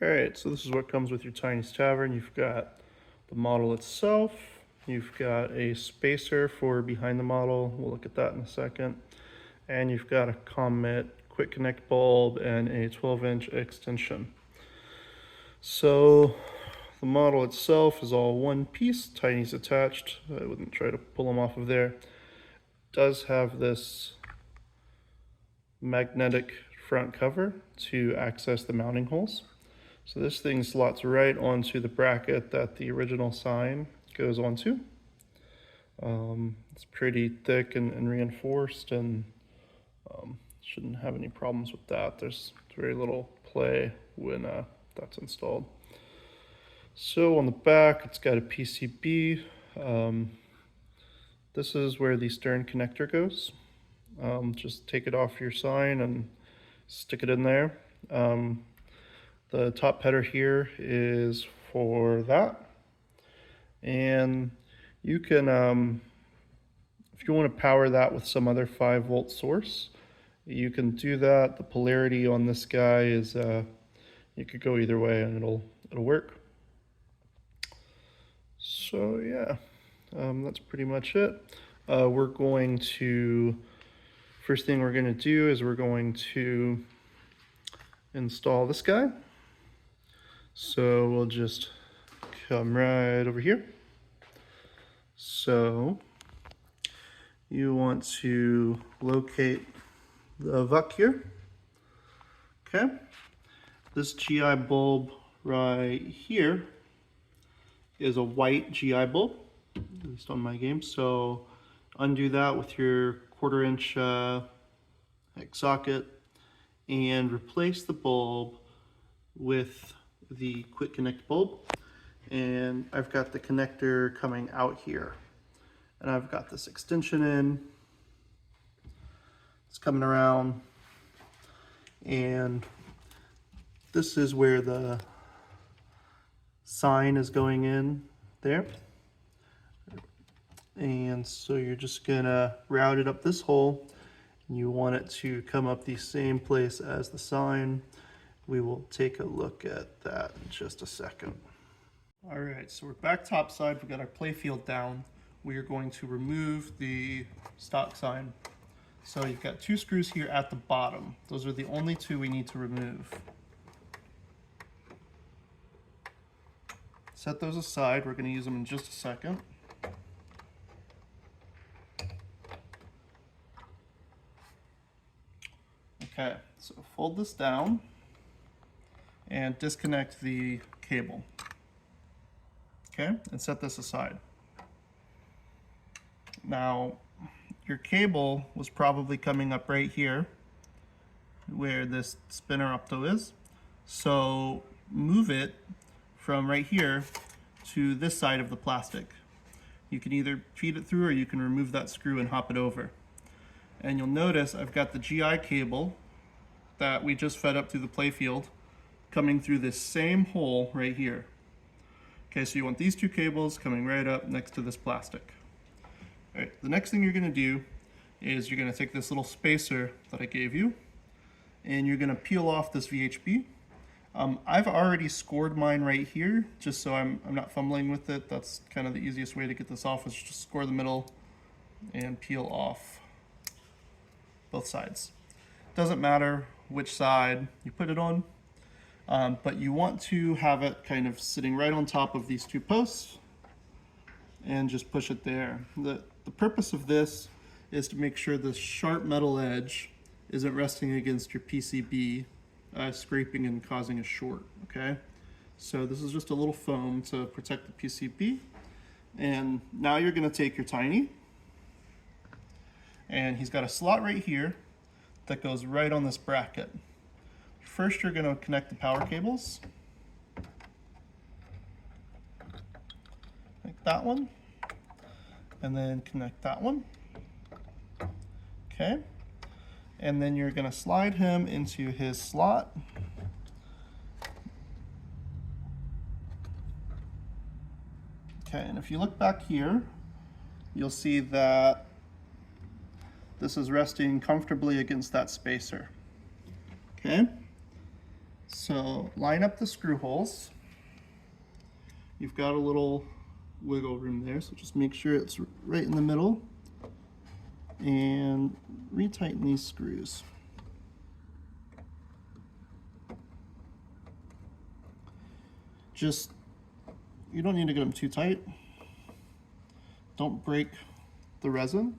Alright, so this is what comes with your Teeny Tavern. You've got the model itself, you've got a spacer for behind the model, we'll look at that in a second, and you've got a Comet quick connect bulb and a 12-inch extension. So the model itself is all one piece, Tiny's attached. I wouldn't try to pull them off of there. It does have this magnetic front cover to access the mounting holes. So this thing slots right onto the bracket that the original sign goes onto. It's pretty thick and reinforced, and shouldn't have any problems with that. There's very little play when that's installed. So on the back, it's got a PCB. This is where the stern connector goes. Just take it off your sign and stick it in there. The top header here is for that. And you can, if you want to power that with some other 5-volt source, you can do that. The polarity on this guy is, you could go either way and it'll work. So yeah, that's pretty much it. We're going to, first thing we're going to do is we're going to install this guy. So we'll just come right over here. So you want to locate the VUC here. Okay. This GI bulb right here is a white GI bulb, at least on my game. So undo that with your 1/4-inch hex socket and replace the bulb with the quick connect bulb. And I've got the connector coming out here, and I've got this extension in. It's coming around, and this is where the sign is going in there. And so you're just gonna route it up this hole, and you want it to come up the same place as the sign. We will take a look at that in just a second. All right, so we're back topside. We've got our play field down. We are going to remove the stock sign. So you've got 2 screws here at the bottom. Those are the only 2 we need to remove. Set those aside. We're going to use them in just a second. Okay, so fold this down and disconnect the cable. Okay, and set this aside. Now, your cable was probably coming up right here where this spinner opto is. So move it from right here to this side of the plastic. You can either feed it through or you can remove that screw and hop it over. And you'll notice I've got the GI cable that we just fed up through the playfield coming through this same hole right here. Okay, so you want these 2 cables coming right up next to this plastic. All right, the next thing you're gonna do is you're gonna take this little spacer that I gave you, and you're gonna peel off this VHB. I've already scored mine right here, just so I'm not fumbling with it. That's kind of the easiest way to get this off, is just score the middle and peel off both sides. Doesn't matter which side you put it on, but you want to have it kind of sitting right on top of these 2 posts and just push it there. The purpose of this is to make sure the sharp metal edge isn't resting against your PCB, scraping and causing a short, okay? So this is just a little foam to protect the PCB. And now you're gonna take your Tiny, and he's got a slot right here that goes right on this bracket. First, you're gonna connect the power cables, like that one, and then connect that one, okay? And then you're gonna slide him into his slot. Okay, and if you look back here, you'll see that this is resting comfortably against that spacer. Okay, So line up the screw holes. You've got a little wiggle room there, so just make sure it's right in the middle and retighten these screws. You don't need to get them too tight. Don't break the resin,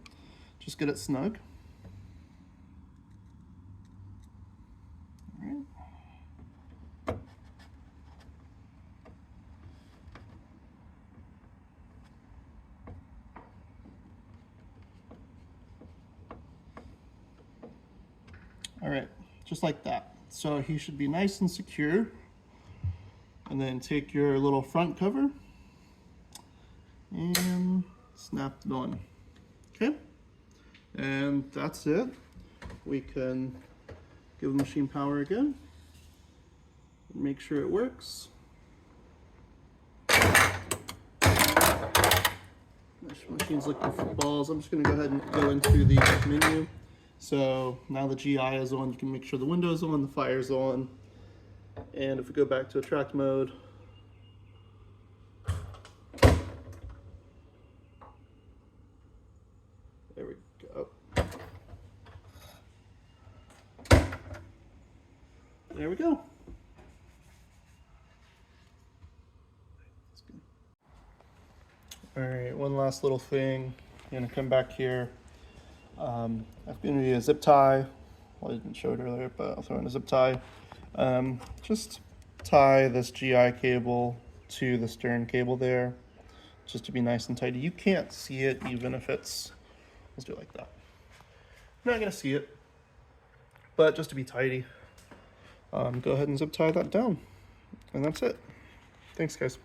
just get it snug. All right. All right, just like that. So he should be nice and secure. And then take your little front cover and snap it on. Okay, and that's it. We can give the machine power again. Make sure it works. Machine's looking for balls. I'm just going to go ahead and go into the menu. So now the GI is on, you can make sure the window's on, the fire's on. And if we go back to attract mode, there we go. There we go. All right, one last little thing. I'm gonna come back here. I'm gonna do a zip tie. Well, I didn't show it earlier, but I'll throw in a zip tie. Just tie this GI cable to the stern cable there, just to be nice and tidy. You can't see it even if it's, let's do it like that. You're not gonna see it, but just to be tidy, go ahead and zip tie that down. And that's it. Thanks, guys.